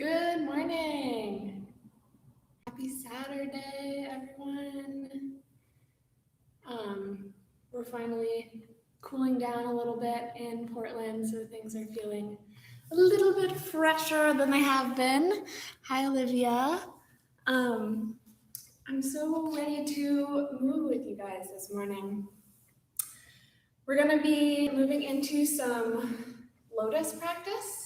Good morning. Happy Saturday, everyone. We're finally cooling down a little bit in Portland, so things are feeling a little bit fresher than they have been. Hi, Olivia. I'm so ready to move with you guys this morning. We're going to be moving into some Lotus practice.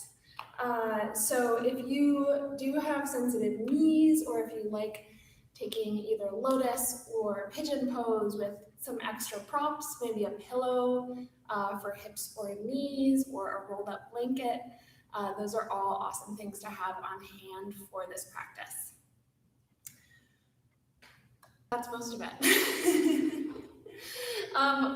So if you do have sensitive knees, or if you like taking either Lotus or Pigeon Pose with some extra props, maybe a pillow for hips or knees, or a rolled up blanket, those are all awesome things to have on hand for this practice. That's most of it.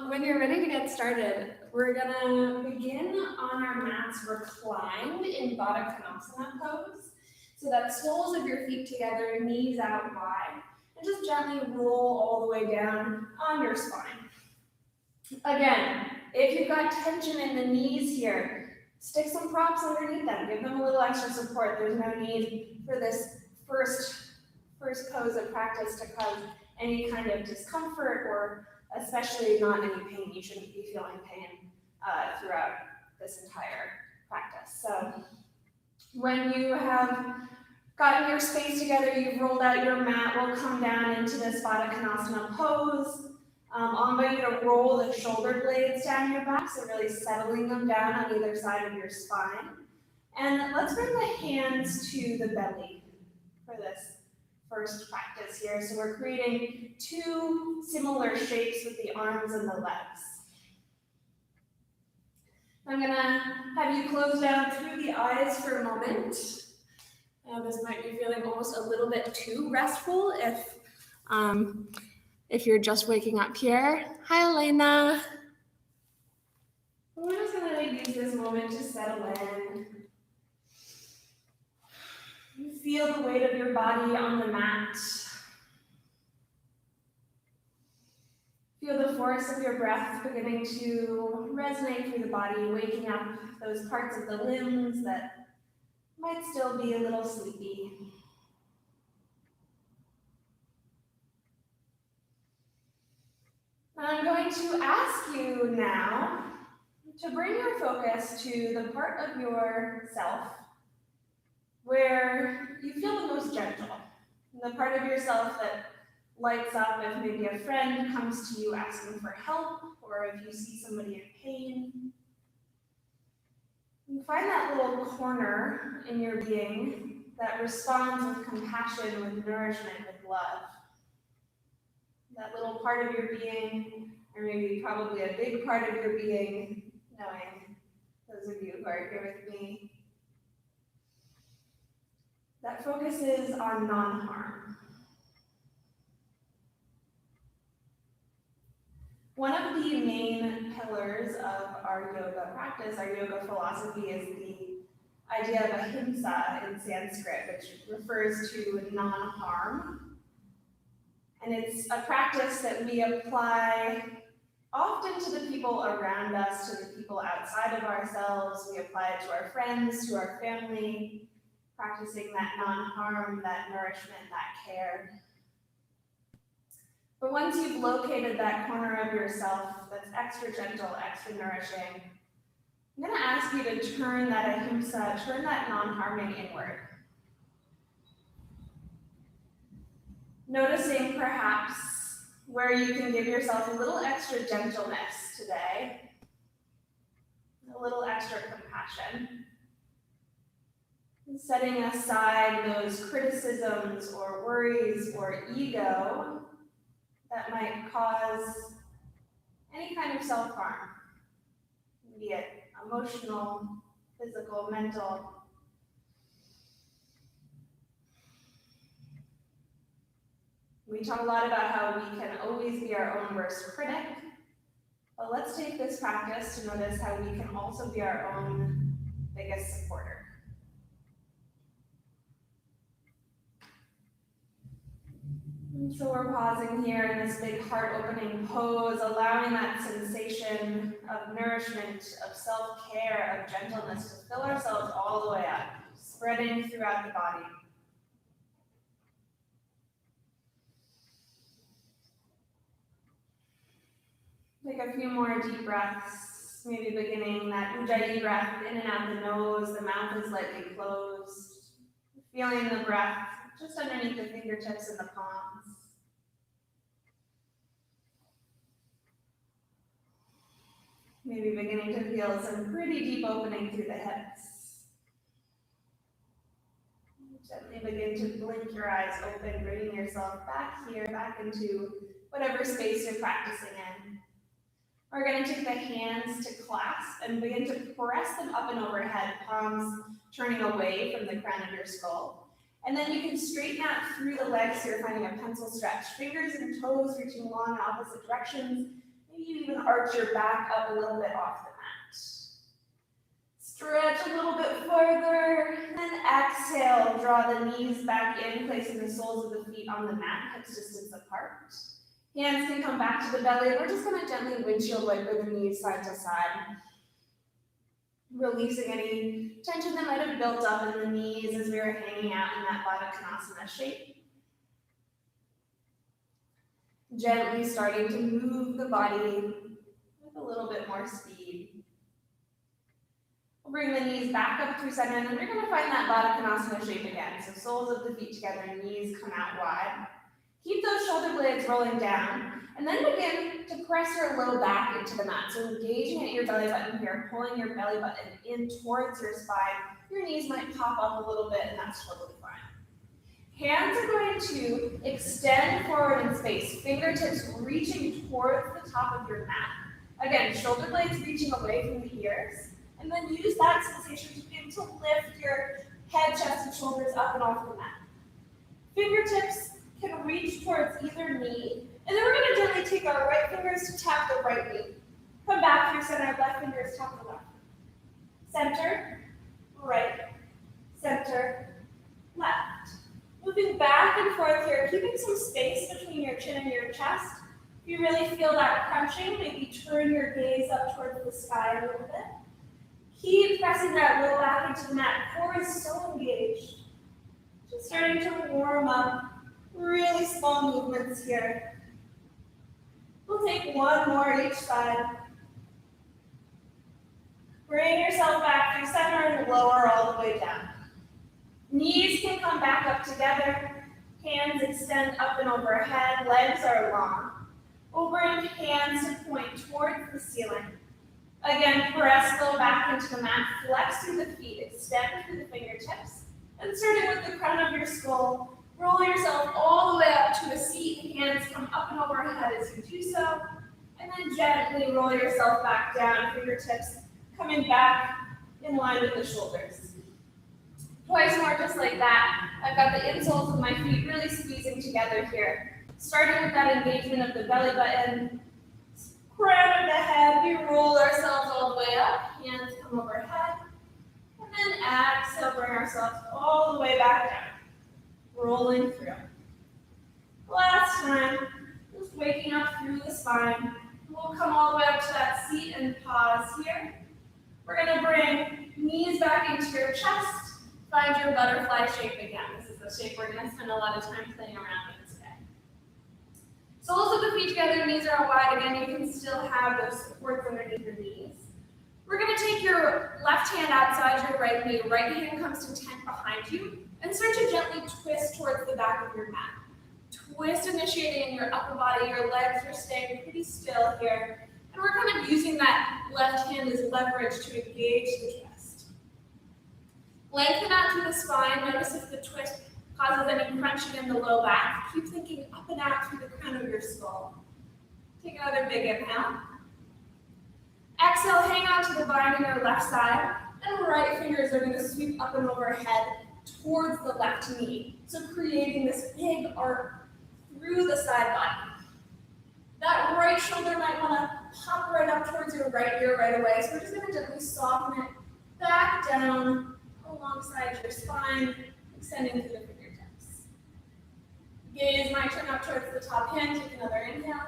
When you're ready to get started, we're gonna begin on our mats reclined in Baddha Konasana pose. So that soles of your feet together, knees out wide, and just gently roll all the way down on your spine. Again, if you've got tension in the knees here, stick some props underneath them. Give them a little extra support. There's no need for this first pose of practice to cause any kind of discomfort, or especially not any pain. You shouldn't be feeling pain throughout this entire practice. So when you have gotten your space together, you've rolled out your mat, we'll come down into this Baddha Konasana pose. I'll invite you to roll the shoulder blades down your back, so really settling them down on either side of your spine. And let's bring the hands to the belly for this first practice here. So we're creating two similar shapes with the arms and the legs. I'm gonna have you close down through the eyes for a moment. This might be feeling almost a little bit too restful if you're just waking up here. Hi, Elena. We're just gonna use this moment to settle in. You feel the weight of your body on the mat. Feel the force of your breath beginning to resonate through the body, waking up those parts of the limbs that might still be a little sleepy. I'm going to ask you now to bring your focus to the part of yourself where you feel the most gentle, the part of yourself that lights up if maybe a friend comes to you asking for help, or if you see somebody in pain. You find that little corner in your being that responds with compassion, with nourishment, with love. That little part of your being, or maybe probably a big part of your being, knowing those of you who are here with me, that focuses on non-harm. One of the main pillars of our yoga practice, our yoga philosophy, is the idea of ahimsa in Sanskrit, which refers to non-harm. And it's a practice that we apply often to the people around us, to the people outside of ourselves. We apply it to our friends, to our family, practicing that non-harm, that nourishment, that care. But once you've located that corner of yourself that's extra gentle, extra nourishing, I'm going to ask you to turn that ahimsa, turn that non-harming inward. Noticing perhaps where you can give yourself a little extra gentleness today, a little extra compassion. Setting aside those criticisms or worries or ego that might cause any kind of self-harm, be it emotional, physical, mental. We talk a lot about how we can always be our own worst critic, but let's take this practice to notice how we can also be our own biggest supporter. So we're pausing here in this big heart-opening pose, allowing that sensation of nourishment, of self-care, of gentleness to fill ourselves all the way up. spreading throughout the body. Take a few more deep breaths, maybe beginning that ujjayi breath in and out the nose, the mouth is lightly closed. Feeling the breath just underneath the fingertips and the palms. Maybe beginning to feel some pretty deep opening through the hips. Gently begin to blink your eyes open, bringing yourself back here, back into whatever space you're practicing in. We're going to take the hands to clasp and begin to press them up and overhead, palms turning away from the crown of your skull. And then you can straighten out through the legs here, finding a pencil stretch. Fingers and toes reaching long in opposite directions. Maybe you even arch your back up a little bit off the mat. Stretch a little bit further, and then exhale, draw the knees back in, placing the soles of the feet on the mat, hips distance apart. Hands can come back to the belly. We're just going to gently windshield wiper the knees side to side. Releasing any tension that might have built up in the knees as we were hanging out in that Baddha Konasana shape. Gently starting to move the body with a little bit more speed. We'll bring the knees back up through center, and then we're going to find that Baddha Konasana shape again. So soles of the feet together, knees come out wide. Keep those shoulder blades rolling down, and then begin to press your low back into the mat. So engaging at your belly button here, pulling your belly button in towards your spine. Your knees might pop up a little bit, and that's totally fine. Hands are going to extend forward in space, fingertips reaching towards the top of your mat. Again, shoulder blades reaching away from the ears, and then use that sensation to begin to lift your head, chest, and shoulders up and off the mat. Fingertips can reach towards either knee, and then we're going to gently take our right fingers to tap the right knee. Come back through center, left fingers tap the left. Center, right, center, left. Moving back and forth here, keeping some space between your chin and your chest. If you really feel that crunching, maybe turn your gaze up towards the sky a little bit. Keep pressing that low back into the mat. Core is so engaged. Just starting to warm up. Really small movements here. We'll take one more each side. Bring yourself back through center and lower all the way down. Knees can come back up together. Hands extend up and overhead. Legs are long. We'll bring hands to point towards the ceiling. Again, press low back into the mat. Flex through the feet. Extend through the fingertips. And starting with the crown of your skull, roll yourself all the way up to a seat. Hands come up and overhead as you do so. And then gently roll yourself back down. Fingertips coming back in line with the shoulders. Twice more just like that. I've got the insoles of my feet really squeezing together here. Starting with that engagement of the belly button. Crown of the head. We roll ourselves all the way up. Hands come overhead. And then exhale, bring ourselves all the way back down. Rolling through. Last time, just waking up through the spine. We'll come all the way up to that seat and pause here. We're going to bring knees back into your chest. Find your butterfly shape again. This is the shape we're going to spend a lot of time playing around with today. Soles of the feet together, knees are wide. Again, you can still have those supports underneath your knees. We're going to take your left hand outside your right knee. Right hand comes to tent behind you. And start to gently twist towards the back of your mat. Twist initiating in your upper body. Your legs are staying pretty still here. And we're kind of using that left hand as leverage to engage the twist. Lengthen out through the spine. Notice if the twist causes any crunching in the low back. Keep thinking up and out through the crown of your skull. Take another big inhale. Exhale, hang on to the vine on your left side. And right fingers are going to sweep up and overhead towards the left knee. So creating this big arc through the side body. That right shoulder might want to pop right up towards your right ear right away. So we're just going to gently soften it back down alongside your spine, extending through the fingertips. Gaze might turn up towards the top hand. Take another inhale.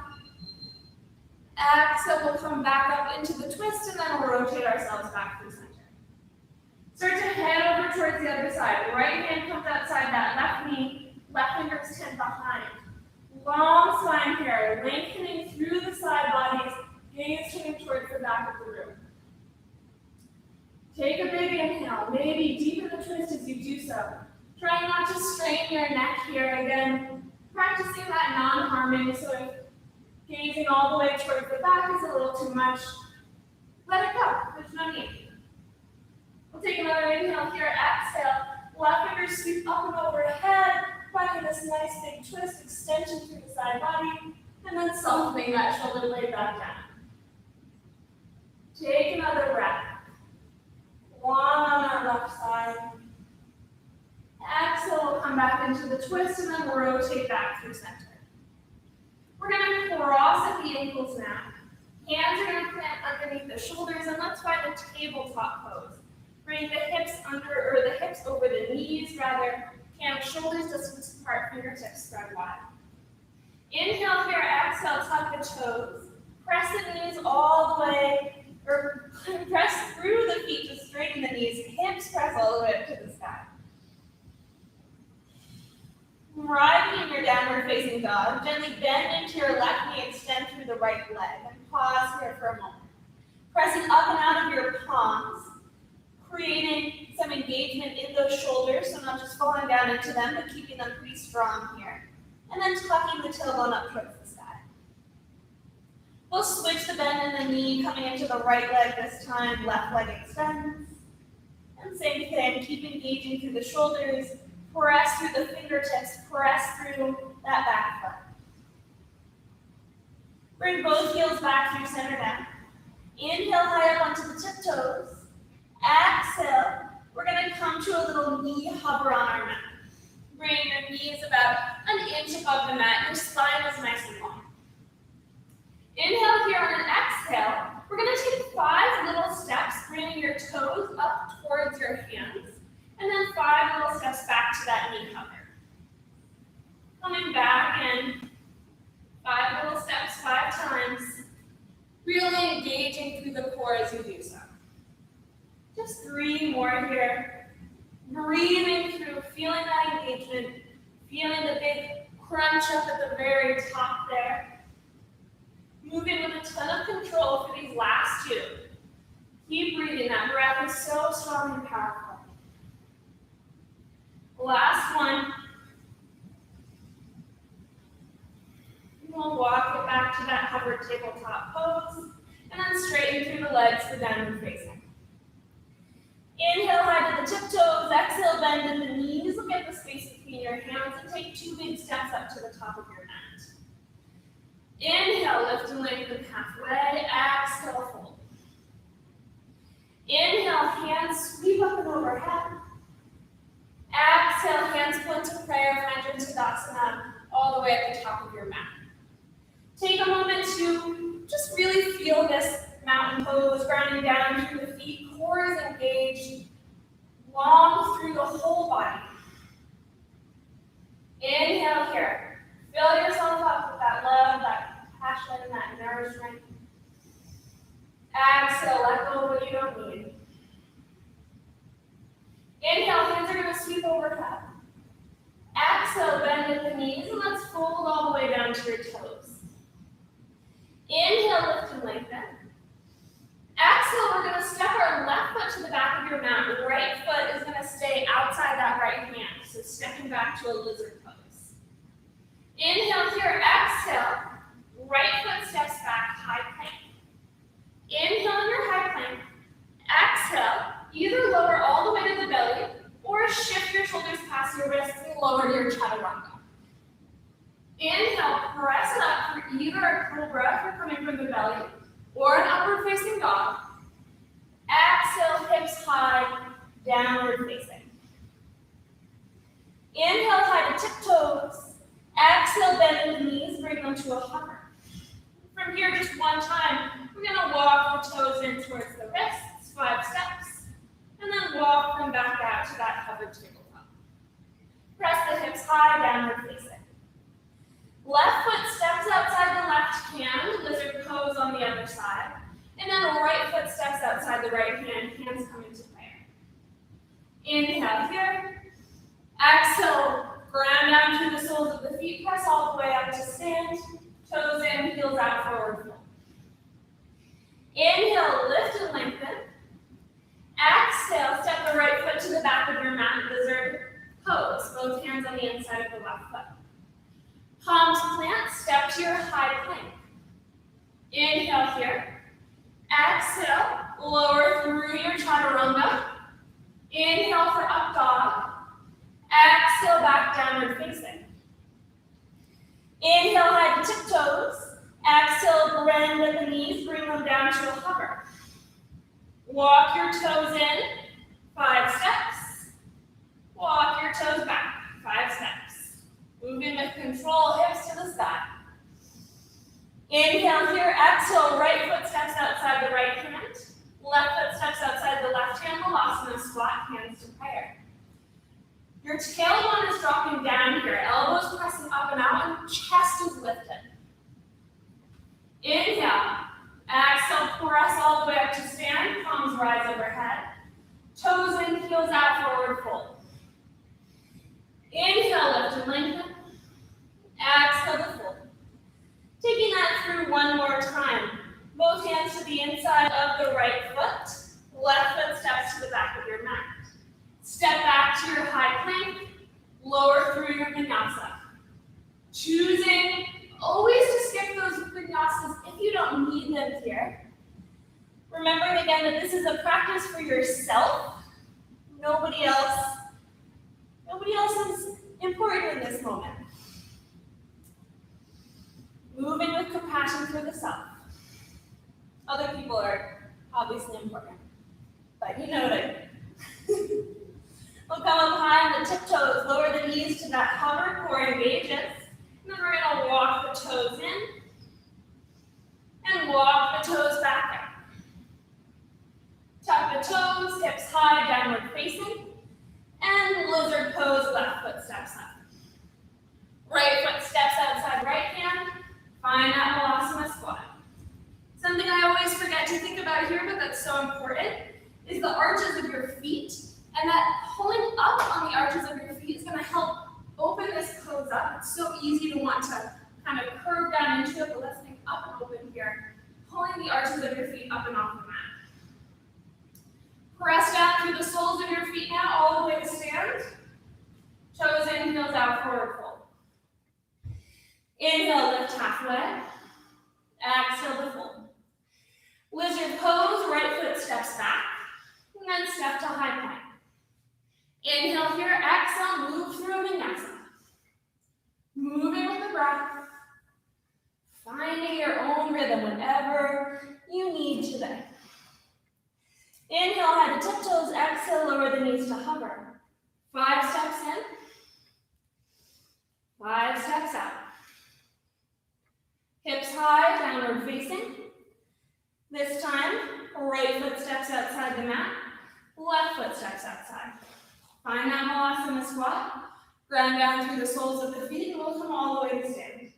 Exhale, we'll come back up into the twist, and then we'll rotate ourselves back through center. Start to head over towards towards the other side. Right hand comes outside that left knee, left fingers tend behind. Long spine here, lengthening through the side bodies, gaze turning towards the back of the room. Take a big inhale, maybe deepen the twist as you do so. Try not to strain your neck here again. Practicing that non-harming, so if gazing all the way towards the back is a little too much, let it go, there's no need. We'll take another inhale here, exhale. Left finger sweep up and overhead, finding this nice big twist, extension through the side body, and then softening that shoulder blade back down. Take another breath. One on our left side. Exhale, we'll come back into the twist and then rotate back through center. We're going to cross at the ankles now. Hands are going to plant underneath the shoulders, and let's find a tabletop pose. Bring the hips under, or the hips over the knees, rather. Hands, shoulders distance apart, fingertips spread wide. Inhale here, exhale, tuck the toes. Press the knees all the way, or press through the feet to straighten the knees. Hips press all the way up to the sky. Arriving in your downward facing dog, gently bend into your left knee, extend through the right leg, and pause here for a moment. Pressing up and out of your palms, creating some engagement in those shoulders, so not just falling down into them, but keeping them pretty strong here. And then tucking the tailbone up towards the sky. We'll switch the bend in the knee, coming into the right leg this time, left leg extends. And same thing, keep engaging through the shoulders, press through the fingertips, press through that back foot. Bring both heels back through center now. Inhale high up onto the tiptoes. Exhale, we're going to come to a little knee hover on our mat. Bring your knees about an inch above the mat. Your spine is nice and long. Inhale here on an exhale. We're going to take 5 little steps, bringing your toes up towards your hands. And then 5 little steps back to that knee hover. Coming back in 5 little steps, 5 times. Really engaging through the core as you do so. Just 3 more here. Breathing through, feeling that engagement, feeling the big crunch up at the very top there. Moving with a ton of control for these last 2. Keep breathing. That breath is so strong and powerful. Last one. We'll walk it back to that hover tabletop pose, and then straighten through the legs for downward facing. Inhale high to the tiptoes, exhale bend in the knees, look at the space between your hands, and take 2 big steps up to the top of your mat. Inhale, lift and lengthen halfway, exhale, fold. Inhale, hands sweep up and overhead. Exhale, hands point to prayer, find your Tadasana all the way at the top of your mat. Take a moment to just really feel this mountain pose, grounding down through the feet, core is engaged, long through the whole body. Inhale here. Fill yourself up with that love, that passion, that nourishment. Exhale, let go of what you don't need. Inhale, hands are going to sweep overhead. Exhale, bend at the knees, and let's fold all the way down to your toes. Inhale, lift and lengthen. Exhale, we're going to step our left foot to the back of your mat. The right foot is going to stay outside that right hand, so stepping back to a lizard pose. Inhale here, exhale. Right foot steps back, high plank. Inhale in your high plank. Exhale, either lower all the way to the belly, or shift your shoulders past your wrists and lower to your chaturanga. Inhale, press it up for either a cobra if you're coming from the belly, or an upward facing dog. Exhale, hips high, downward facing. Inhale, high to tiptoes. Exhale, bend in the knees, bring them to a hover. From here, just one time, we're going to walk the toes in towards the wrists, 5 steps, and then walk them back out to that hovered tabletop. Press the hips high, downward facing. Left foot steps outside the left hand, lizard pose on the other side, and then the right foot steps outside the right hand, hands come into prayer. Inhale here. Exhale, ground down through the soles of the feet. Press all the way up to stand. Toes in, heels out, forward fold. Inhale, lift and lengthen. Exhale, step the right foot to the back of your mat, lizard pose. Both hands on the inside of the left foot. Palms plant, step to your high plank. Inhale here. Exhale, lower through your chaturanga. Inhale for up dog. Exhale, back downward facing. Inhale, head to tiptoes. Exhale, bend at the knees, bring them down to a hover. Walk your toes in, 5 steps. Walk your toes back, 5 steps. Moving with control, hips to the sky. Inhale here, exhale, right foot steps outside the right hand. Left foot steps outside the left hand. Halasana, squat, hands to prayer. Your tailbone is dropping down here, elbows pressing up and out, and chest is lifted. Inhale, exhale, press all the way up to stand, palms rise overhead. Toes in, heels out, forward fold. Inhale, lift and lengthen. Exhale to fold. Taking that through one more time. Both hands to the inside of the right foot. Left foot steps to the back of your mat. Step back to your high plank. Lower through your vinyasa. Choosing always to skip those vinyasas if you don't need them here. Remembering again that this is a practice for yourself. Nobody else is important in this moment. Moving with compassion for the self. Other people are obviously important, but you know what I mean. We'll come up high on the tiptoes, lower the knees to that hover, core engages. And then we're going to walk the toes in and walk the toes back out. Tuck the toes, hips high, downward facing. And lizard pose, left foot steps up. Right foot steps outside right hand. Find that halasana squat. Something I always forget to think about here, but that's so important, is the arches of your feet. And that pulling up on the arches of your feet is going to help open this pose up. It's so easy to want to kind of curve down into it, but let's think up and open here. Pulling the arches of your feet up and off the mat. Press down through the soles of your feet now, all the way to stand. Toes in, heels out, forward fold. Inhale, lift halfway. Exhale to fold. Lizard pose, right foot steps back. And then step to high plank. Inhale here, exhale, move through a vinyasa. Moving with the breath. Finding your own rhythm whenever you need today. Inhale, head to tiptoes, exhale, lower the knees to hover. 5 steps in. 5 steps out. Hips high, downward facing. This time, right foot steps outside the mat. Left foot steps outside. Find that halasana squat. Ground down through the soles of the feet, and we'll come all the way to stand.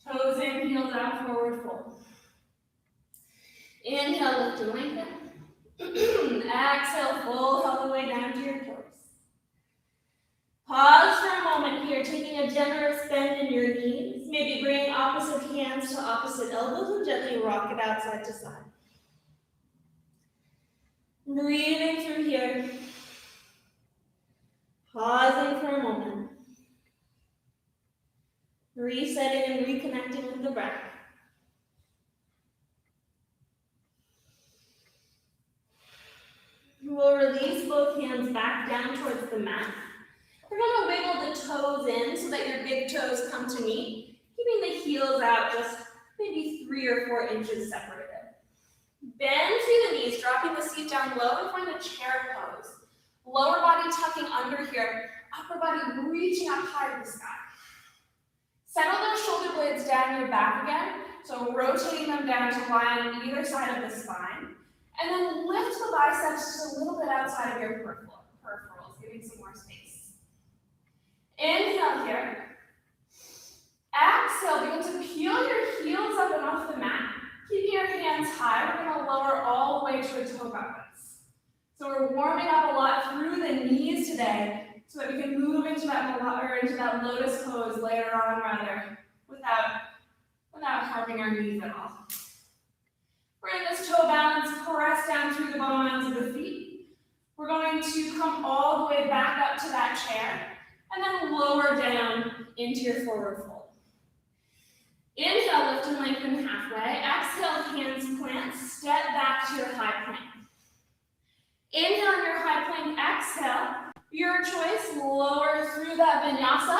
Toes in, heels out, forward fold. Inhale, lift and lengthen. Exhale, fold all the way down to your toes. Pause for a moment here, taking a generous bend in your knees. Maybe bring opposite hands to opposite elbows and gently rock it out side to side. Breathing through here. Pausing for a moment. Resetting and reconnecting with the breath. We'll release both hands back down towards the mat. We're going to wiggle the toes in so that your big toes come to meet, keeping the heels out just maybe 3 or 4 inches separated. Bend through the knees, dropping the seat down low and find a chair pose. Lower body tucking under here, upper body reaching up high to the sky. Settle those shoulder blades down your back again, so rotating them down to lie on either side of the spine. And then lift the biceps just a little bit outside of your peripherals, giving some more space. Inhale here. Exhale, begin to peel your heels up and off the mat. Keeping your hands high, we're going to lower all the way to a toe bounce. So we're warming up a lot through the knees today so that we can move into that lotus pose later on rather without harming our knees at all. We're in this toe balance, press down through the bones of the feet. We're going to come all the way back up to that chair and then lower down into your forward fold. Inhale, lift and lengthen halfway. Exhale, hands plant, step back to your high plank. Inhale in your high plank, exhale. Your choice, lower through that vinyasa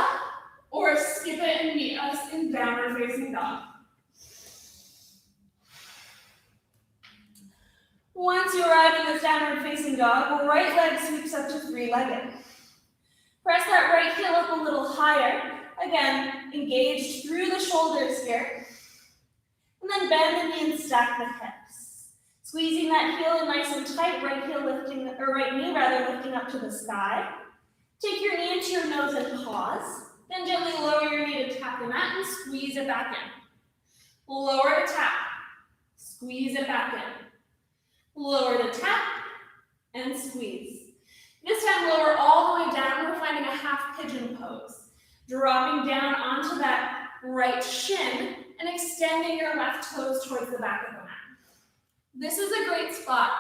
or skip it and meet us in downward facing dog. Once you arrive in this downward facing dog, right leg sweeps up to three-legged. Press that right heel up a little higher. Again, engage through the shoulders here. And then bend the knee and stack the hips. Squeezing that heel in nice and tight, right knee lifting up to the sky. Take your knee into your nose and pause. Then gently lower your knee to tap the mat and squeeze it back in. Lower to tap, squeeze it back in. Lower to tap, and squeeze. This time lower all the way down, we're finding a half pigeon pose. Dropping down onto that right shin and extending your left toes towards the back of the mat. This is a great spot.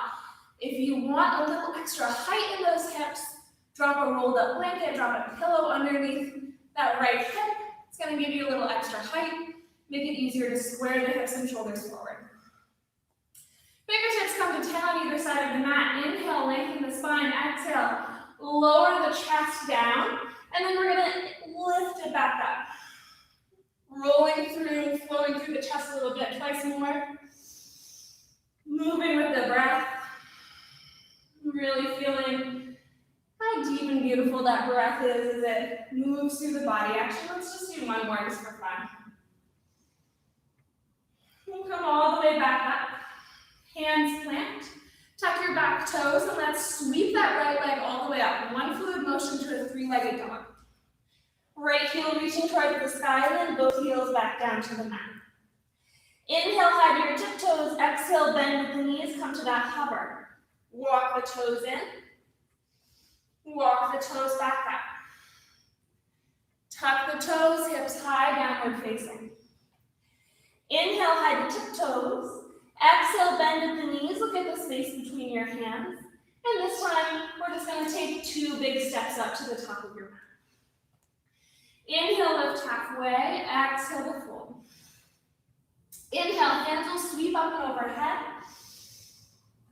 If you want a little extra height in those hips, drop a rolled up blanket, drop a pillow underneath that right hip. It's going to give you a little extra height, make it easier to square the hips and shoulders forward. Fingertips come to 10 on either side of the mat. Inhale, lengthen the spine. Exhale, lower the chest down. And then we're going to lift it back up. Rolling through, flowing through the chest a little bit, twice more. Moving with the breath. Really feeling how deep and beautiful that breath is as it moves through the body. Actually, let's just do one more just for fun. We'll come all the way back up. Hands plant. Tuck your back toes and let's sweep that right leg all the way up. One fluid motion to a three-legged dog. Right heel reaching towards the sky and then both heels back down to the mat. Inhale, hide your tiptoes. Exhale, bend with the knees. Come to that hover. Walk the toes in. Walk the toes back up. Tuck the toes, hips high, downward facing. Inhale, hide the tiptoes. Exhale, bend at the knees. Look at the space between your hands. And this time, we're just going to take two big steps up to the top of your mat. Inhale, lift halfway. Exhale to fold. Inhale, hands will sweep up and overhead.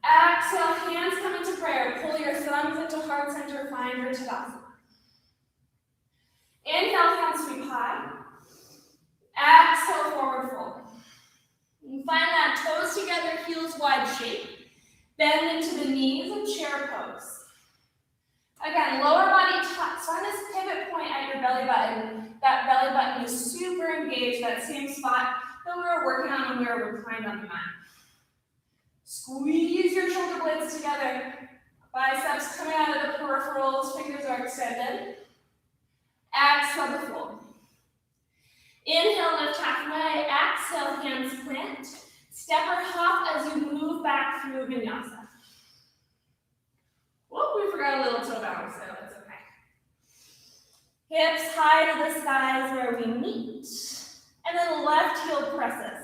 Exhale, hands come into prayer. Pull your thumbs into heart center, find your Tadasana. Inhale, hands sweep high. Exhale, forward fold. And find that toes together, heels wide shape. Bend into the knees and chair pose. Again, lower body tucks. Find this pivot point at your belly button. That belly button is super engaged, that same spot that we were working on when we were reclined on the mat. Squeeze your shoulder blades together. Biceps coming out of the peripherals, fingers are extended. Exhale to fold. Inhale, lift halfway. Exhale, hands plant. Step or hop as you move back through Vinyasa. Whoop, we forgot a little toe balance, so that's okay. Hips high to the sky is where we meet. And then left heel presses.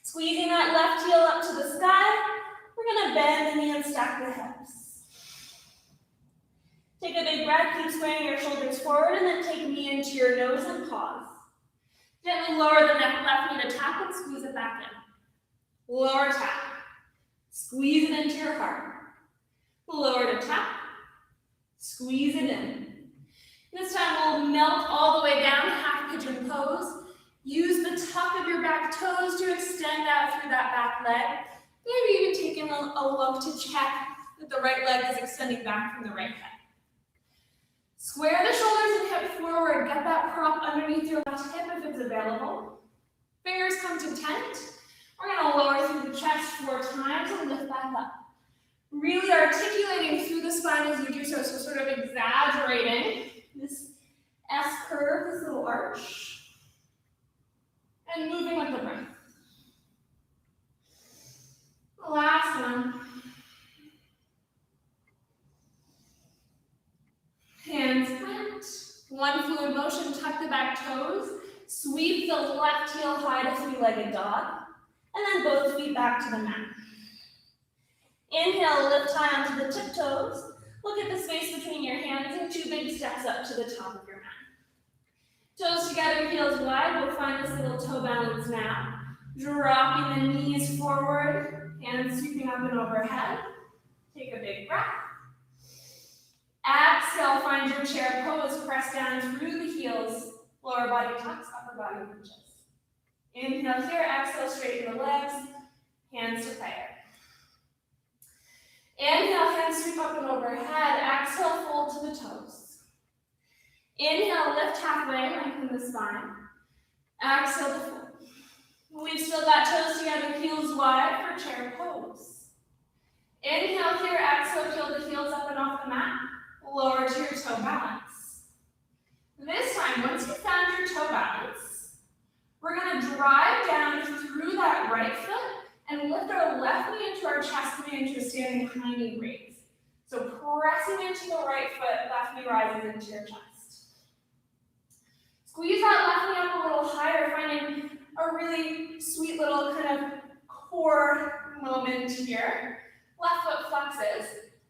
Squeezing that left heel up to the sky, we're going to bend the knee and stack the hips. Take a big breath, keep squaring your shoulders forward, and then take knee into your nose and pause. Gently lower the left knee to tap and squeeze it back in. Lower tap. Squeeze it into your heart. Lower to tap. Squeeze it in. This time we'll melt all the way down, half pigeon pose. Use the tuck of your back toes to extend out through that back leg. Maybe even taking a look to check that the right leg is extending back from the right hip. Square the shoulders and hip forward. Get that prop underneath your left hip if it's available. Fingers come to tent. We're going to lower through the chest 4 times and lift back up. Really articulating through the spine as you do so, so sort of exaggerating this S curve, this little arch. And moving with the breath. Last one. One fluid motion, tuck the back toes, sweep the left heel high to three-legged dog, and then both feet back to the mat. Inhale, lift high onto the tiptoes. Look at the space between your hands and two big steps up to the top of your mat. Toes together, heels wide. We'll find this little toe balance now. Dropping the knees forward, hands sweeping up and overhead. Take a big breath. Exhale, find your chair pose. Press down through the heels. Lower body tucks, upper body lunges. Inhale here, exhale, straighten the legs. Hands to prayer. Inhale, hands sweep up and overhead. Exhale, fold to the toes. Inhale, lift halfway, lengthen the spine. Exhale to fold. We've still got toes together, heels wide for chair pose. Inhale here, exhale, peel the heels up and off the mat. Lower to your toe balance. This time, once you've found your toe balance, we're going to drive down through that right foot and lift our left knee into our chest, coming into a standing high knee raise. So pressing into the right foot, left knee rises into your chest. Squeeze that left knee up a little higher, finding a really sweet little kind of core moment here. Left foot flexes,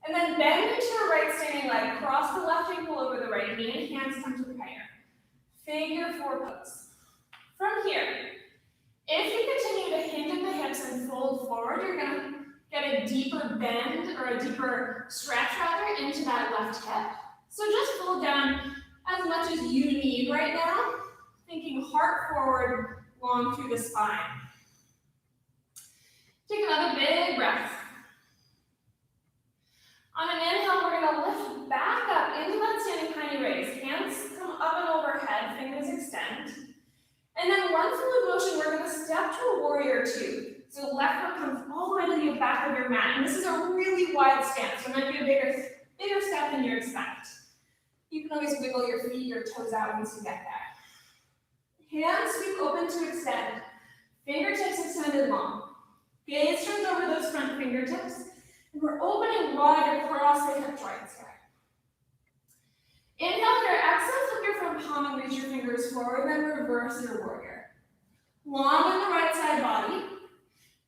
and then bend into your right standing leg. Cross the left ankle over the right knee, and hands come to prayer. Figure four pose. From here, if you continue to hinge at the hips and fold forward, you're going to get a deeper bend, or a deeper stretch rather, into that left hip. So just fold down as much as you need right now, thinking heart forward, long through the spine. Take another big breath. On an inhale, we're going to lift back up into that standing high knee raise. Hands come up and overhead, fingers extend. And then one fluid motion, we're going to step to a warrior two. So left foot comes all the way to the back of your mat. And this is a really wide stance, so it might be a bigger step than you expect. You can always wiggle your feet, your toes out once you get there. Hands sweep open to extend. Fingertips extended long. Gaze turns over those front fingertips. And we're opening wide across the hip joints here. Inhale here, exhale, flip your front palm and reach your fingers forward, then reverse your warrior. Long in the right side body.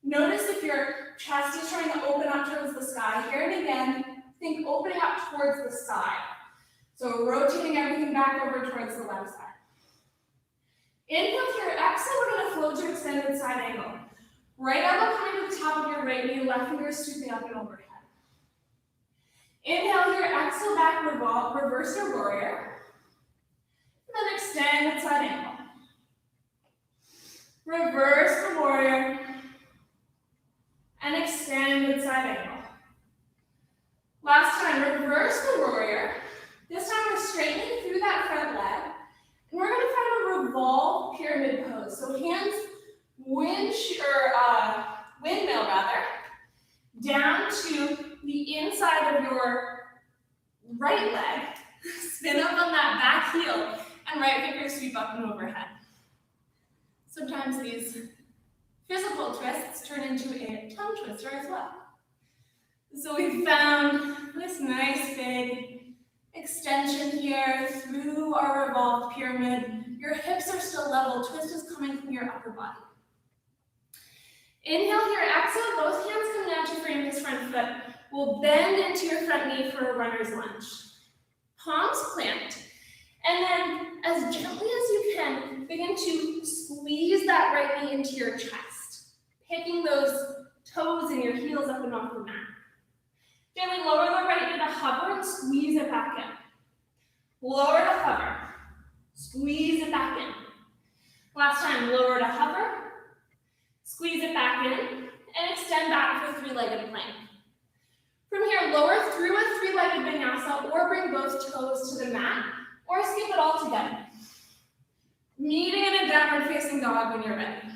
Notice if your chest is trying to open up towards the sky here, and again, think opening up towards the side. So rotating everything back over towards the left side. Inhale here, exhale, we're going to float to extended side angle. Right elbow coming to the top of your right knee, left finger sweeping up and overhead. Inhale here, exhale back, revolve, reverse your warrior. And then extend side angle. Reverse the warrior. And extend side angle. Last time, reverse the warrior. This time we're straightening through that front leg. And we're going to find a Revolve Pyramid pose. So hands windmill down to the inside of your right leg. Spin up on that back heel, and right finger sweep up and overhead. Sometimes these physical twists turn into a tongue twister as well. So we found this nice big extension here through our Revolved Pyramid. Your hips are still level. Twist is coming from your upper body. Inhale here, exhale, both hands come down to frame this front foot. We'll bend into your front knee for a runner's lunge. Palms plant. And then, as gently as you can, begin to squeeze that right knee into your chest, picking those toes and your heels up and off the mat. Gently lower the right knee to hover and squeeze it back in. Lower to hover. Squeeze it back in. Last time, lower to hover. Squeeze it back in, and extend back for three-legged plank. From here, lower through a three-legged vinyasa, or bring both toes to the mat, or skip it all together. Meeting in a downward facing dog when you're ready.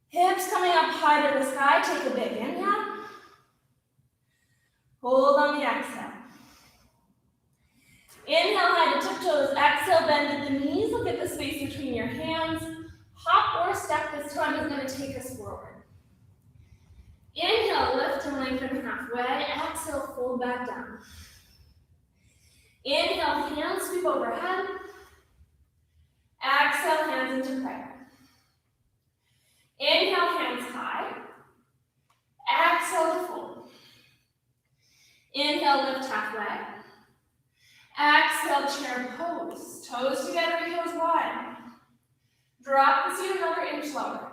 Hips coming up high to the sky, take a big inhale. Hold on the exhale. Inhale, high to tiptoes, exhale, bend at the knees, look at the space between your hands. Hop or step this time is going to take us forward. Inhale, lift and lengthen halfway. Exhale, fold back down. Inhale, hands sweep overhead. Exhale, hands into prayer. Inhale, hands high. Exhale to fold. Inhale, lift halfway. Exhale, chair pose. Toes together, heels wide. Drop the seat another inch lower.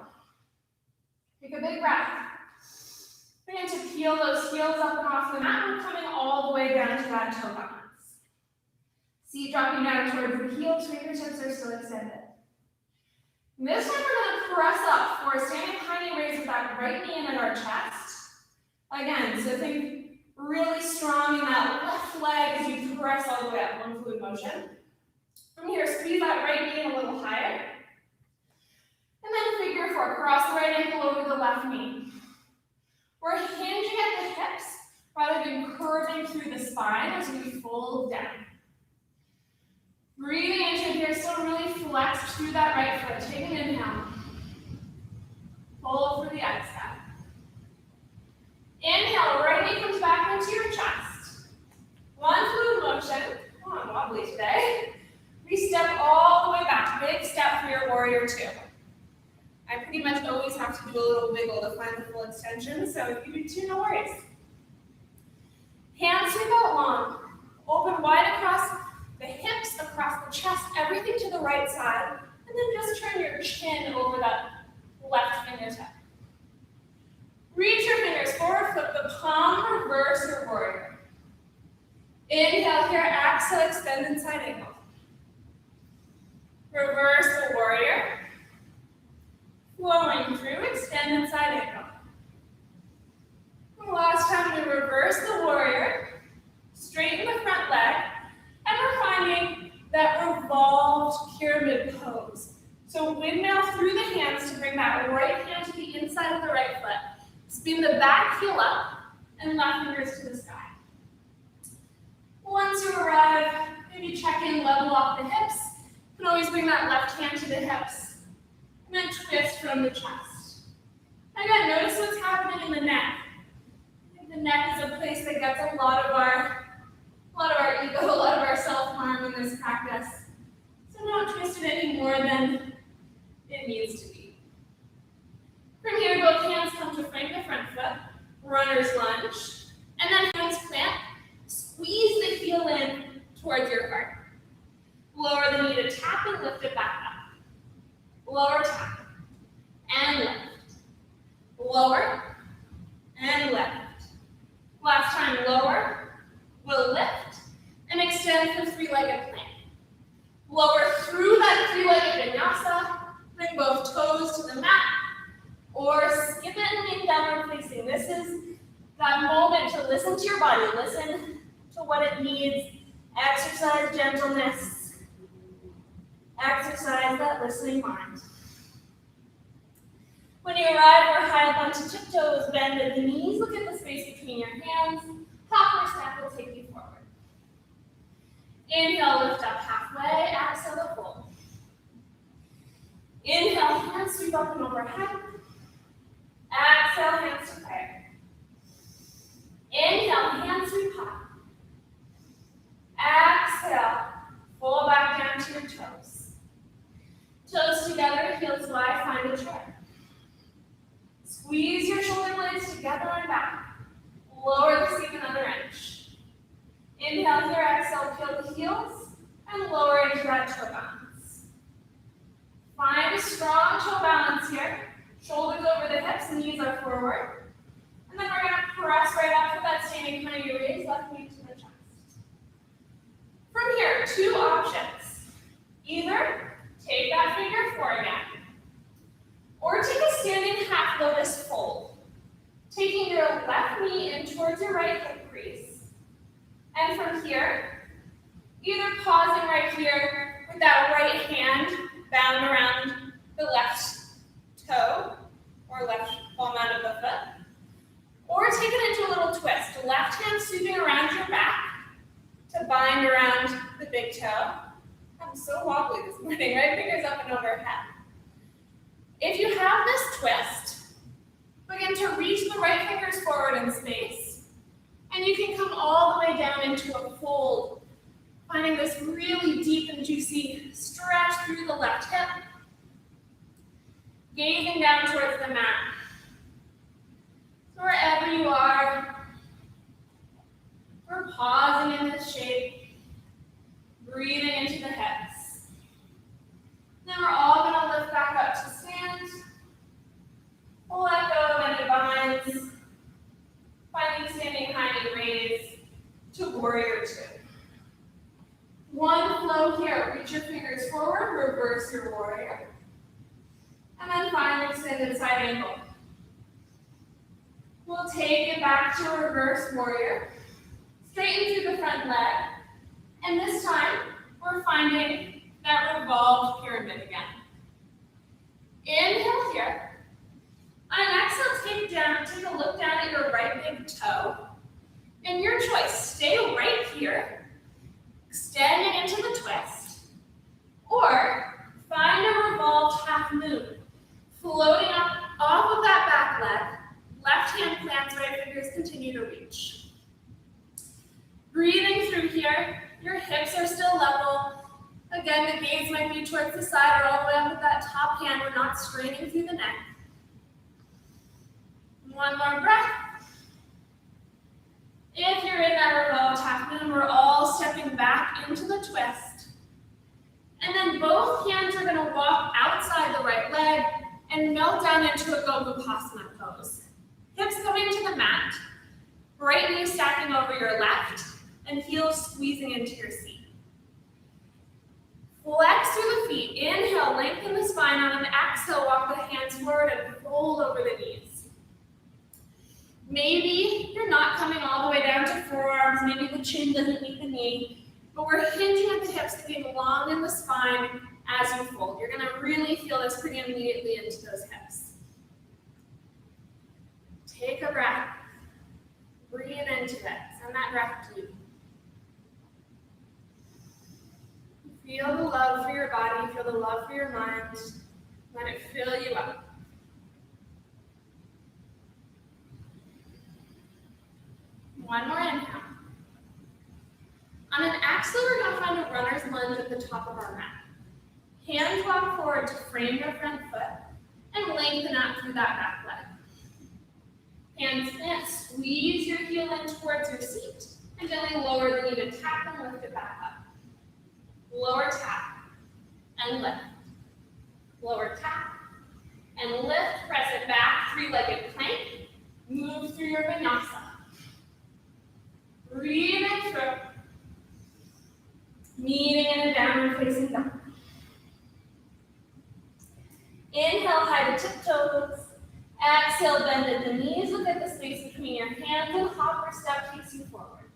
Take a big breath. Begin to peel those heels up and off the mat. We're coming all the way down to that toe balance. Seat dropping down towards the heels, fingertips are still extended. And this time we're going to press up for a standing tiny raise with that right knee in at our chest. Again, so think really strong in that left leg as you press all the way up, one fluid motion. From here, squeeze that right knee a little higher. And then figure four, cross the right ankle over the left knee. We're hinging at the hips rather than curving through the spine as we fold down. Breathing into it here, still really flexed through that right foot. Take an inhale. Fold for the exhale. Inhale, right knee comes back into your chest. One fluid motion. Come on, wobbly today. We step all the way back. Big step for your warrior two. I pretty much always have to do a little wiggle to find the full extension, so if you do too, no worries. Hands sweep out long. Open wide across the hips, across the chest, everything to the right side, and then just turn your chin over that left fingertip. Reach your fingers forward, flip the palm, reverse your warrior. Inhale here, exhale, extend inside angle. Reverse the warrior. Flowing through, extend inside angle. The last time we reverse the warrior, straighten the front leg, and we're finding that revolved pyramid pose. So windmill through the hands to bring that right hand to the inside of the right foot. Spin the back heel up and left fingers to the sky. Once you arrive, maybe check in, level off the hips. You can always bring that left hand to the hips. And then twist from the chest. Again, notice what's happening in the neck. I think the neck is a place that gets a lot of our ego, a lot of our self-harm in this practice. So don't twist it any more than it needs to be. From here, both hands come to frame the front foot, runner's lunge, and then hands plant. Squeeze the heel in towards your heart. Lower the knee to tap and lift it back up. Lower, tap, and lift. Lower, and lift. Last time, lower, we'll lift, and extend for three-legged plank. Lower through that three-legged vinyasa, bring both toes to the mat, or skip it in downward facing. This is that moment to listen to your body, listen to what it needs, exercise gentleness. Exercise that listening mind. When you arrive, we're high up onto tiptoes, bend at the knees, look at the space between your hands. Halfway step will take you forward. Inhale, lift up halfway, exhale to fold. Inhale, hands sweep up and overhead. Exhale, hands to prayer. Inhale, hands sweep up. Exhale, pull back down to your toes. Toes together, heels wide, find a chair. Squeeze your shoulder blades together and back. Lower the seat another inch. Inhale here, exhale, peel the heels, and lower into that toe balance. Find a strong toe balance here. Shoulders over the hips, knees are forward. And then we're going to press right up for that standing tiny raise, left knee to the chest. From here, two options. Either take that figure four again, or take a standing half lotus fold, taking your left knee in towards your right hip crease. And from here, either pausing right here with that right hand bound around the left toe or left palm out of the foot, or take it into a little twist. Left hand sweeping around your back to bind around the big toe. I'm so wobbly this morning, right? Fingers up and overhead. If you have this twist, begin to reach the right fingers forward in space, and you can come all the way down into a fold, Finding this really deep and juicy stretch through the left hip. Gazing down towards the mat. So wherever you are, we're pausing in this shape, breathing into the hips. Then we're all going to lift back up to stand. Let go of any binds. Finding standing high knee raise to warrior two. One flow here. Reach your fingers forward, reverse your warrior. And then finally extended side angle. We'll take it back to reverse warrior. Straighten through the front leg. And this time, we're finding that revolved pyramid again. Inhale here. On an exhale, take a look down at your right big toe. And your choice, stay right here, extending into the twist, or find a revolved half moon, floating up off of that back leg. Left hand plants, right fingers continue to reach. Breathing through here, your hips are still level. Again, the gaze might be towards the side or all the way up with that top hand. We're not straining through the neck. One more breath. If you're in that revolved half moon, we're all stepping back into the twist. And then both hands are going to walk outside the right leg and melt down into a Gopasana pose. Hips coming to the mat, right knee stacking over your left, and heels squeezing into your seat. Flex through the feet. Inhale, lengthen the spine. On an exhale, walk the hands forward and fold over the knees. Maybe you're not coming all the way down to forearms. Maybe the chin doesn't meet the knee. But we're hinging at the hips, getting long in the spine as you fold. You're going to really feel this pretty immediately into those hips. Take a breath. Breathe into it. Send that breath deep. Feel the love for your body. Feel the love for your mind. Let it fill you up. One more inhale. On an exhale, we're going to find a runner's lunge at the top of our mat. Hands walk forward to frame your front foot and lengthen out through that back leg. Hands plant, squeeze your heel in towards your seat and gently lower the knee to tap and lift it back up. Lower tap and lift. Lower tap and lift, press it back, three-legged plank. Move through your Vinyasa. Breathing through. Meeting in a downward facing dog. Inhale, high to tiptoes. Exhale, bend at the knees. Look at the space between your hands and hop or step takes you forward.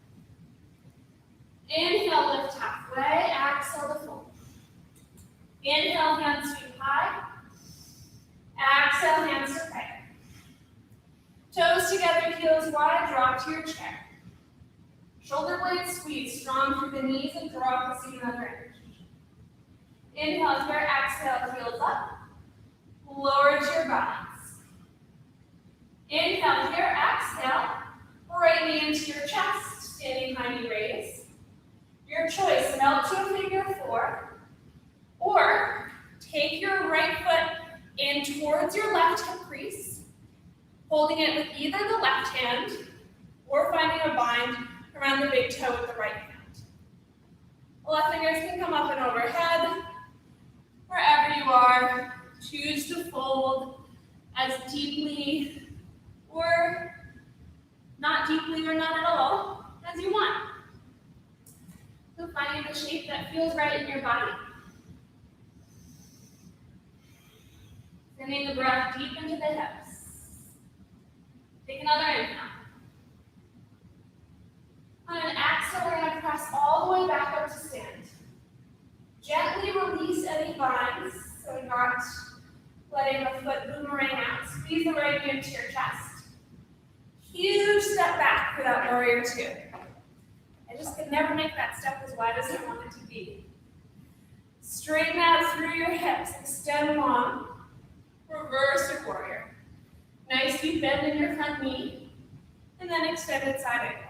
Inhale, lift halfway. Exhale to fold. Inhale, hands sweep high. Exhale, hands to prayer. Toes together, heels wide, drop to your chair. Shoulder blades squeeze strong through the knees and draw the seat another energy. Inhale here, exhale, heels up. Lower to your balance. Inhale here, exhale. Right knee into your chest, standing high knee raise. Your choice, melt to a figure four, or take your right foot in towards your left hip crease, holding it with either the left hand or finding a bind around the big toe with the right hand. Left fingers can come up and overhead. Wherever you are, choose to fold as deeply or not deeply or not at all as you want. So finding the shape that feels right in your body. Sending the breath deep into the hips. Take another inhale. On an exhale, we're going to press all the way back up to stand. Gently release any binds, so not letting the foot boomerang out. Squeeze the right knee into your chest. Huge step back for that warrior two. I just could never make that step as wide as I want it to be. Straighten out through your hips, extend long. Reverse your warrior. Nice deep bend in your front knee, and then extended side angle.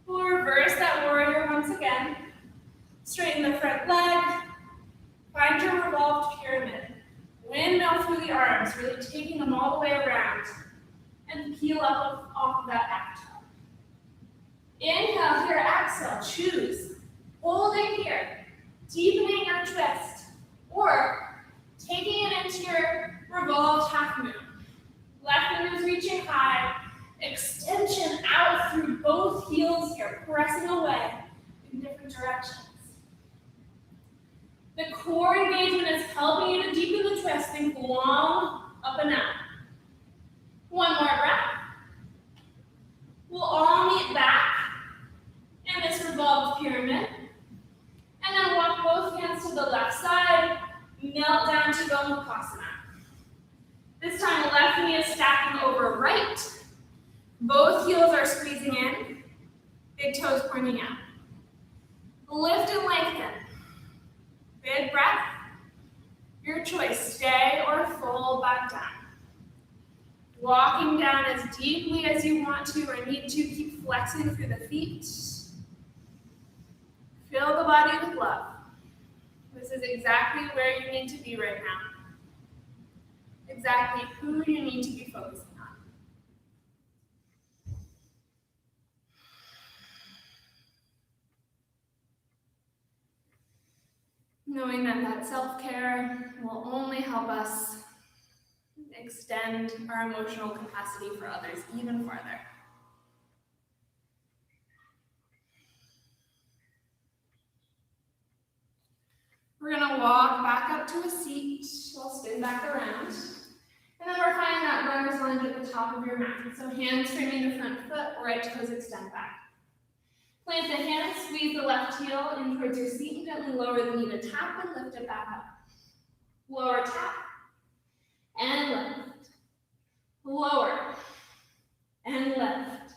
We'll reverse that warrior once Straighten the front leg. Find your revolved pyramid. Windmill through the arms, really taking them all the way around. And peel up off of that back toe. Inhale here, exhale, choose. Holding here, deepening your twist, or taking it into your revolved half moon. Left fingers reaching high, extension out through both heels here, pressing away in different directions. The core engagement is helping you to deepen the twist, think long, up and out. One more breath. We'll all meet back in this revolved pyramid. And then walk both hands to the left side, melt down to Gomukhasana. This time, left knee is stacking over right. Both heels are squeezing in, big toes pointing out. Lift and lengthen. Big breath. Your choice, stay or fold back down. Walking down as deeply as you want to or need to, keep flexing through the feet. Fill the body with love. This is exactly where you need to be right now. Exactly who you need to be focusing on. Knowing that self-care will only help us extend our emotional capacity for others even farther. We're going to walk back up to a seat. We'll spin back around. And then we're finding that runner's lunge at the top of your mat. So hands framing the front foot, right toes extend back. Plant the hands, squeeze the left heel in towards your seat, and gently lower the knee to tap and lift it back up. Lower tap, and lift. Lower, and lift.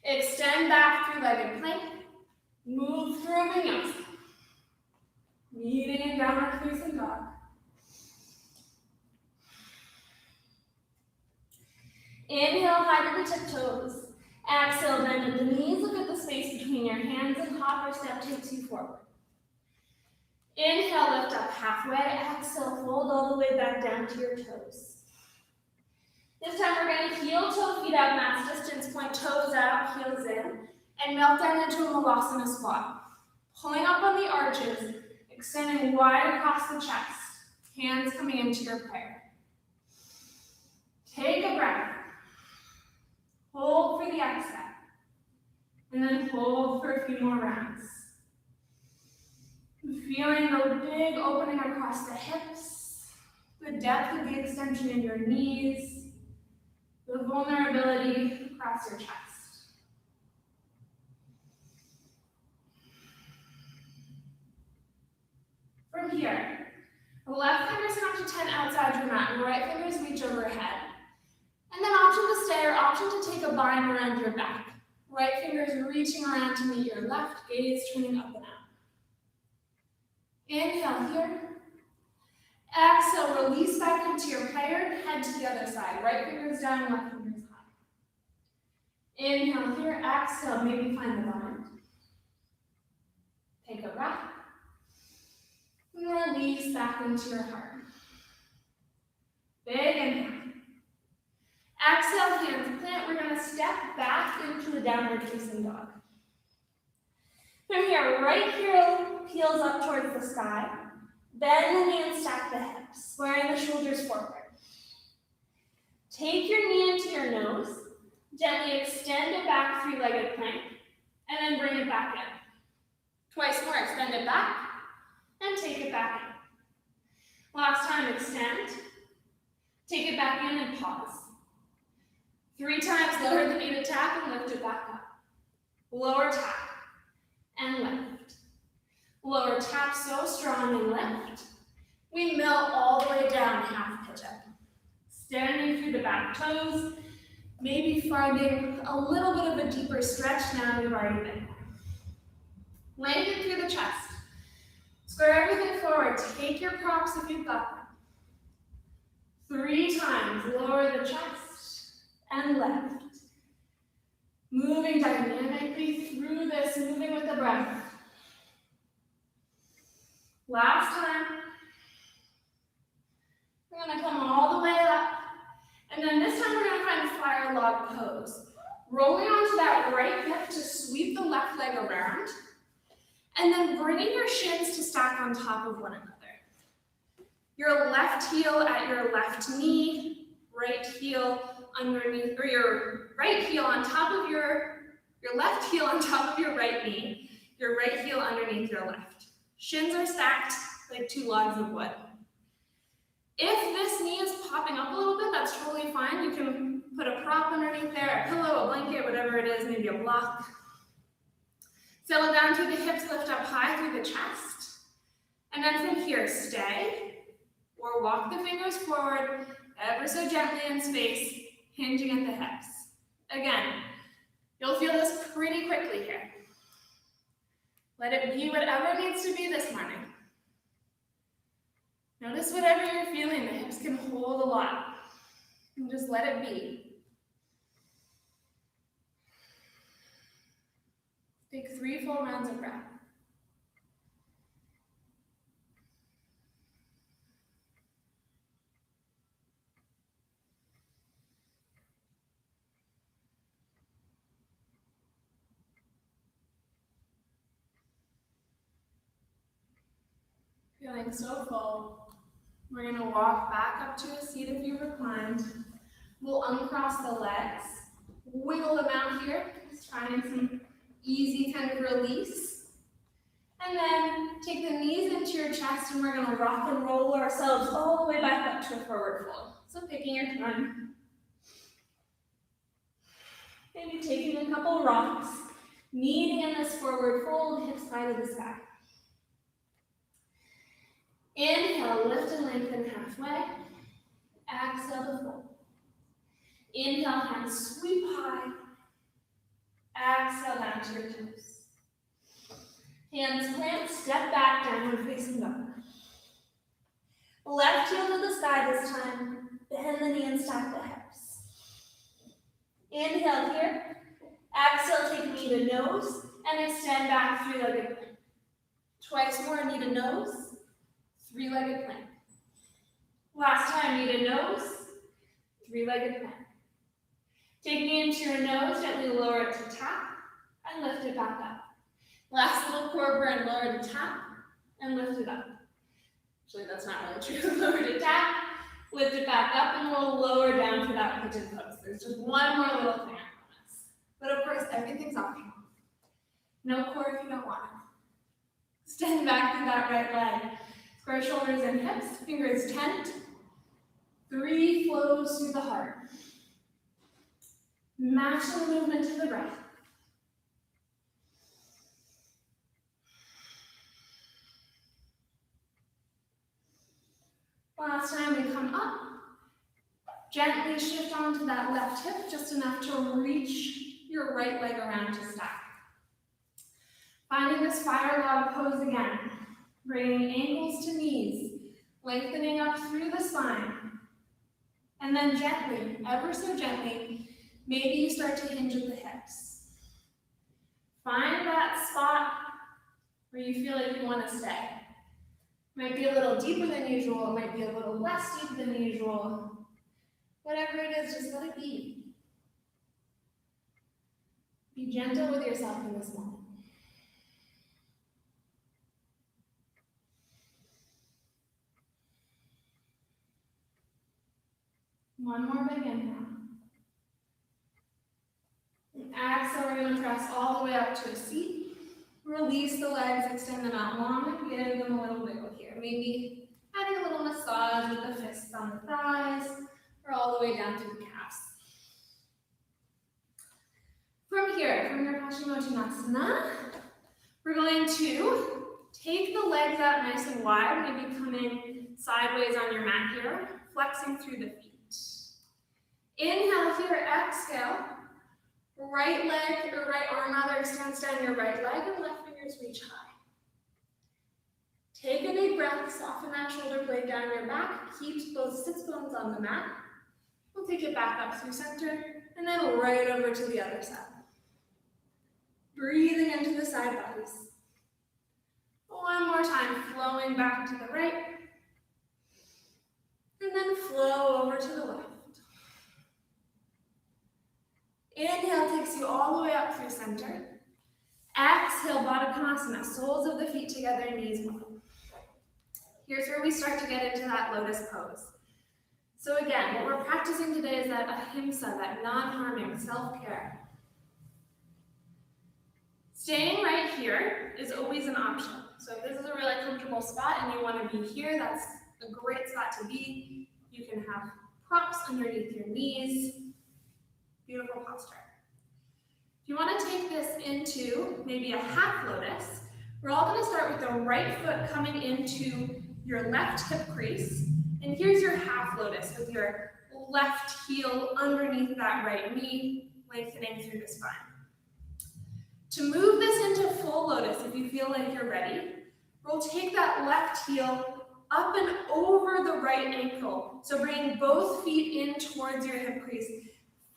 Extend back through legged plank. Move through a vinyasa. Meeting in downward facing dog. Inhale, high to the tiptoes. Exhale, bend at the knees. Look at the space between your hands and hop or step takes you forward. Inhale, lift up halfway. Exhale, fold all the way back down to your toes. This time we're going to heel toe, feet out, max distance, point toes out, heels in, and melt down into a Malasana squat. Pulling up on the arches, extending wide across the chest, hands coming into your prayer. Take a breath. Hold for the exhale. And then hold for a few more rounds. Feeling the big opening across the hips, the depth of the extension in your knees, the vulnerability across your chest. From here, the left fingers come to 10 outside your mat, and right fingers reach overhead. And then option to stay or option to take a bind around your back. Right fingers reaching around to meet your left, gaze turning up and out. Inhale here. Exhale, release back into your prayer, head to the other side. Right fingers down, left fingers high. Inhale here, exhale, maybe find the bind. Take a breath. And release back into your heart. Big inhale. Exhale, hands plant. We're going to step back into the downward facing dog. From here, right heel peels up towards the sky. Bend the knee and stack the hips, squaring the shoulders forward. Take your knee into your nose. Gently extend it back, three-legged plank, and then bring it back in. Twice more, extend it back, and take it back in. Last time, extend. Take it back in and pause. 3 times, lower the knee to tap and lift it back up. Lower tap and lift. Lower tap so strong and lift. We melt all the way down, half pitch up. Standing through the back toes, maybe finding a little bit of a deeper stretch now we've already been there. Lengthen through the chest. Square everything forward. Take your props if you've got them. 3 times, lower the chest and lift. Moving dynamically through this, moving with the breath. Rolling onto that right hip to sweep the left leg around, and then bringing your shins to stack on top of one another. Your left heel at your left knee, right heel underneath, or your right heel on top of your left heel on top of your right knee, your right heel underneath your left. Shins are stacked like two logs of wood. If this knee is popping up a little bit, that's totally fine. You can put a prop underneath there, a pillow, a blanket, whatever it is, maybe a block. Settle down through the hips, lift up high through the chest. And then from here, stay, or walk the fingers forward, ever so gently in space, hinging at the hips. Again, you'll feel this pretty quickly here. Let it be whatever it needs to be this morning. Notice whatever you're feeling, the hips can hold a lot. And just let it be. Take 3 full rounds of breath. Feeling so full. We're going to walk back up to a seat if you reclined. We'll uncross the legs, wiggle them out here, just finding some easy kind of release. And then take the knees into your chest and we're going to rock and roll ourselves all the way back up to a forward fold. So picking your time. Maybe taking a couple rocks, kneading in this forward fold, hips high to the sky. Inhale, lift and lengthen halfway. Exhale to fold. Inhale, hands sweep high. Exhale down to your toes. Hands plant, step back, downward facing dog. Left heel to the sky this time. Bend the knee and stack the hips. Inhale here. Exhale, take knee to nose and extend back, three-legged plank. Twice more, knee to nose. Three-legged plank. Last time, knee to nose, three-legged plank. Take knee into your nose, gently lower it to tap, and lift it back up. Last little core burn, lower to tap, and lift it up. Actually, that's not really true. Lower to tap, lift it back up, and we'll lower down for that pigeon pose. There's just one more little thing I promise. But of course, everything's optional. No core if you don't want it. Extend back through that right leg. Square shoulders and hips, fingers tent. 3 flows through the heart. Match the movement to the breath. Last time we come up, gently shift onto that left hip, just enough to reach your right leg around to stack. Finding this fire log pose again. Bringing ankles to knees, lengthening up through the spine. And then gently, ever so gently, maybe you start to hinge at the hips. Find that spot where you feel like you want to stay. Might be a little deeper than usual, it might be a little less deep than usual. Whatever it is, just let it be. Be gentle with yourself in this moment. One more big inhale. And exhale, we're going to press all the way up to a seat. Release the legs, extend them out long, and give them a little wiggle here. Maybe adding a little massage with the fists on the thighs, or all the way down to the calves. From here, from your Paschimottanasana, we're going to take the legs out nice and wide, maybe coming sideways on your mat here, flexing through the feet. Inhale here, exhale. Right leg or right arm rather extends down your right leg and left fingers reach high. Take a big breath, soften that shoulder blade down your back, keep both sits bones on the mat. We'll take it back up through center and then right over to the other side. Breathing into the side bodies. One more time, flowing back to the right. And then flow over to the left. Inhale takes you all the way up through center. Exhale, Baddha Konasana, soles of the feet together, knees one. Here's where we start to get into that Lotus Pose. So again, what we're practicing today is that ahimsa, that non-harming, self-care. Staying right here is always an option. So if this is a really comfortable spot and you want to be here, that's a great spot to be. You can have props underneath your knees. Beautiful posture. If you want to take this into maybe a half lotus, we're all going to start with the right foot coming into your left hip crease. And here's your half lotus with your left heel underneath that right knee, lengthening through the spine. To move this into full lotus, if you feel like you're ready, we'll take that left heel up and over the right ankle. So bring both feet in towards your hip crease.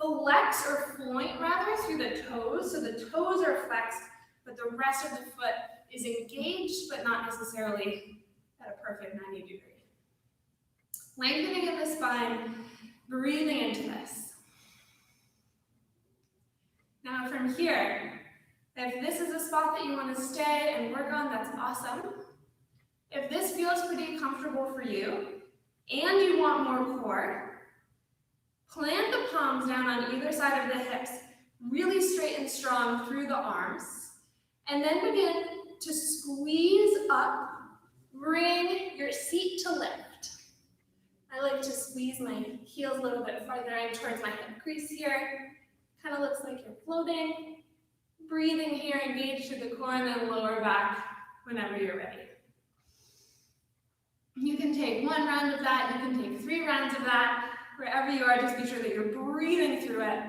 Flex or point rather through the toes. So the toes are flexed, but the rest of the foot is engaged, but not necessarily at a perfect 90 degree. Lengthening of the spine, breathing into this. Now from here, if this is a spot that you want to stay and work on, that's awesome. If this feels pretty comfortable for you and you want more core, plant the palms down on either side of the hips, really straight and strong through the arms, and then begin to squeeze up, bring your seat to lift. I like to squeeze my heels a little bit farther in towards my hip crease here. Kind of looks like you're floating. Breathing here, engage through the core, and then lower back whenever you're ready. You can take 1 round of that, you can take 3 rounds of that. Wherever you are, just be sure that you're breathing through it.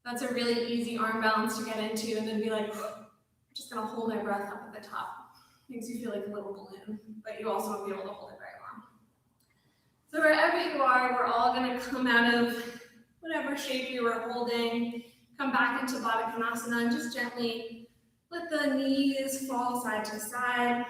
That's a really easy arm balance to get into, and then be like, I'm just gonna hold my breath up at the top. Makes you feel like a little balloon, but you also won't be able to hold it very long. So wherever you are, we're all gonna come out of whatever shape you were holding, come back into Baddha Konasana, and just gently let the knees fall side to side.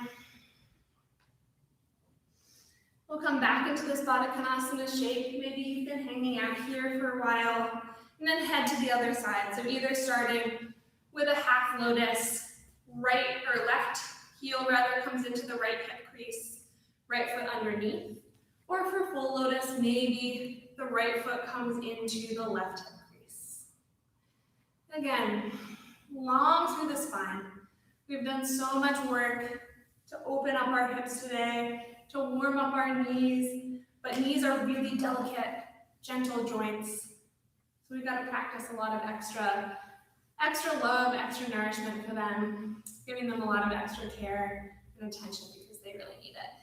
We'll come back into this Baddha Konasana shape. Maybe you've been hanging out here for a while, and then head to the other side. So either starting with a half lotus, right or left heel rather comes into the right hip crease, right foot underneath. Or for full lotus, maybe the right foot comes into the left hip crease. Again, long through the spine. We've done so much work to open up our hips today, to warm up our knees, but knees are really delicate, gentle joints. So we've got to practice a lot of extra love, extra nourishment for them, giving them a lot of extra care and attention because they really need it.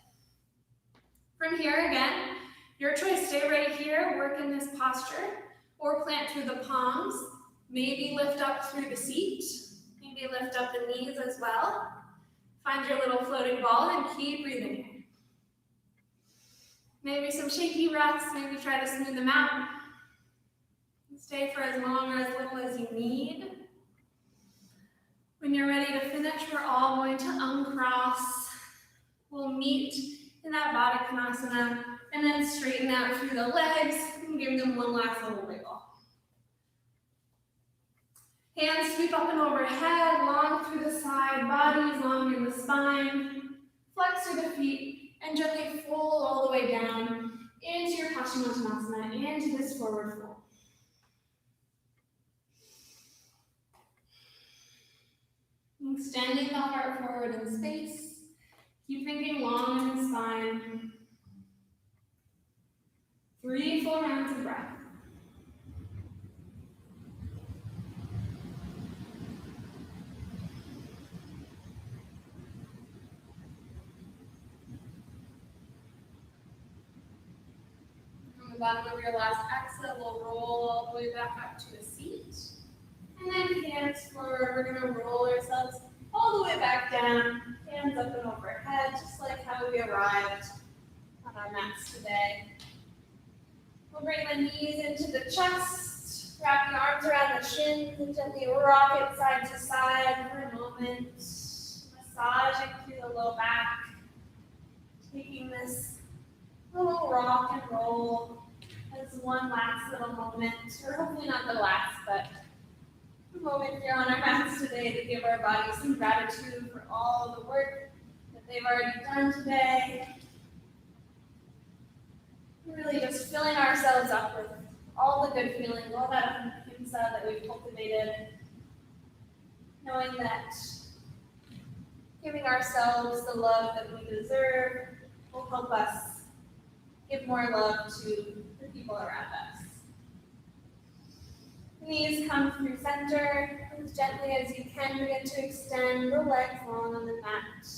From here again, your choice, stay right here, work in this posture, or plant through the palms, maybe lift up through the seat, maybe lift up the knees as well. Find your little floating ball and keep breathing in. Maybe some shaky breaths, maybe try to smooth them out. Stay for as long or as little as you need. When you're ready to finish, we're all going to uncross. We'll meet in that Baddha Konasana and then straighten out through the legs and give them one last little wiggle. Hands sweep up and overhead, long through the side, bodies long in the spine. Flex through the feet and gently fold all the way down into your Paschimottanasana, into this forward fold. Extending the heart forward in space. Keep thinking long in the spine. 3 full rounds of breath. From the bottom of your last exhale, we'll roll all the way back up to a seat. And then hands forward, we're going to roll ourselves all the way back down, hands up and overhead, just like how we arrived on our mats today. We'll bring the knees into the chest, wrap the arms around the shins, and gently rock it side to side for a moment. Massaging through the low back, taking this little rock and roll as one last little moment, or hopefully not the last, but a moment here on our mats today to give our bodies some gratitude for all the work that they've already done today. Really just filling ourselves up with all the good feelings, all that ahimsa that we've cultivated, knowing that giving ourselves the love that we deserve will help us give more love to the people around us. Knees come through center. As gently as you can, begin to extend the legs long on the mat.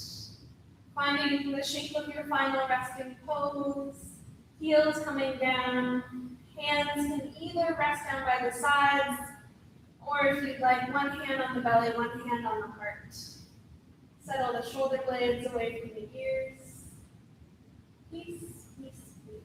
Finding the shape of your final resting pose. Heels coming down. Hands can either rest down by the sides, or if you'd like, one hand on the belly, one hand on the heart. Settle the shoulder blades away from the ears. Peace, peace, peace.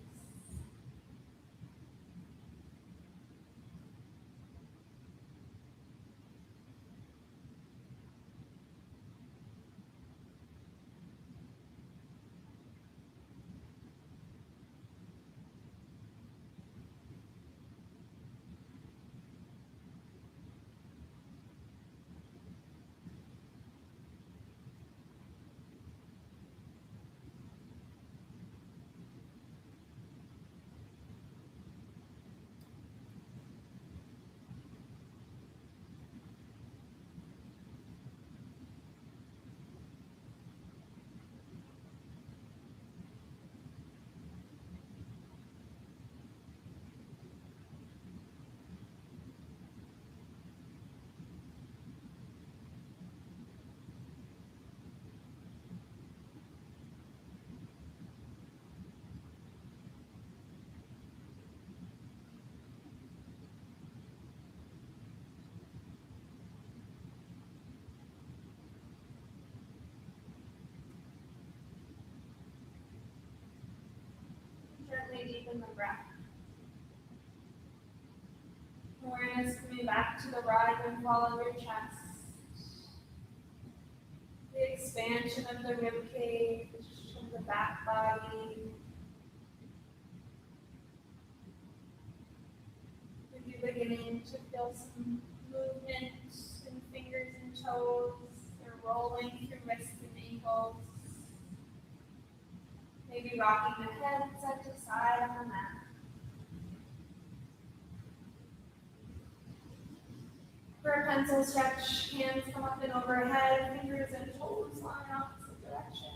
Gently deepen the breath. Awareness coming back to the rise and fall of your chest. The expansion of the rib cage, of the back body. Maybe beginning to feel some movement in fingers and toes. They're rolling through wrists and ankles. Maybe rocking the head side to side on the mat. For a pencil stretch, hands come up and overhead, fingers and toes line opposite direction.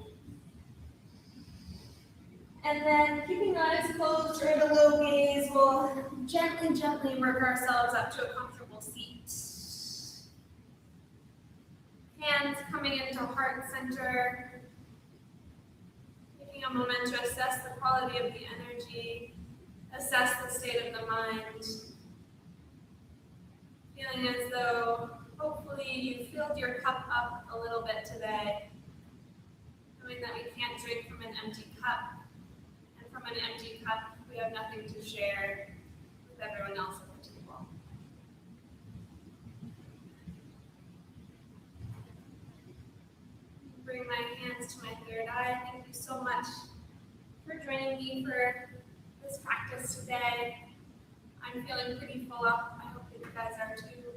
And then keeping eyes closed or the low gaze, we'll gently work ourselves up to a comfortable seat. Hands coming into heart center. Taking a moment to assess the quality of the energy, assess the state of the mind. Feeling as though hopefully you filled your cup up a little bit today. Knowing that we can't drink from an empty cup. And from an empty cup, we have nothing to share with everyone else at the table. Bring my hands to my third eye. Thank you so much for joining me for this practice today. I'm feeling pretty full up. I hope that you guys are too.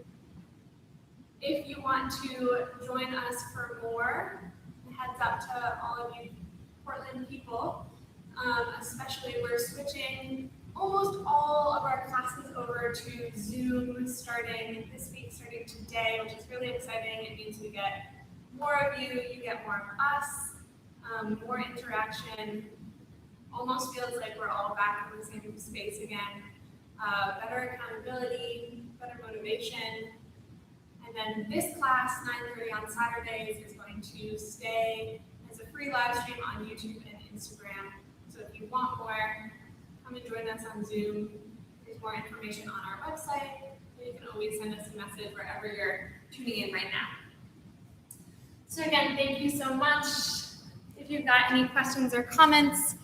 If you want to join us for more, heads up to all of you Portland people. Especially, we're switching almost all of our classes over to Zoom starting this week, starting today, which is really exciting. It means we get more of you, you get more of us, more interaction. Almost feels like we're all back in the same space again. Better accountability, better motivation. And then this class, 9:30 on Saturdays, is going to stay as a free live stream on YouTube and Instagram. So if you want more, come and join us on Zoom. There's more information on our website. And you can always send us a message wherever you're tuning in right now. So again, thank you so much. If you've got any questions or comments,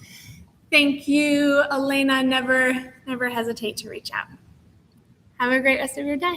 thank you, Elena. Never hesitate to reach out. Have a great rest of your day.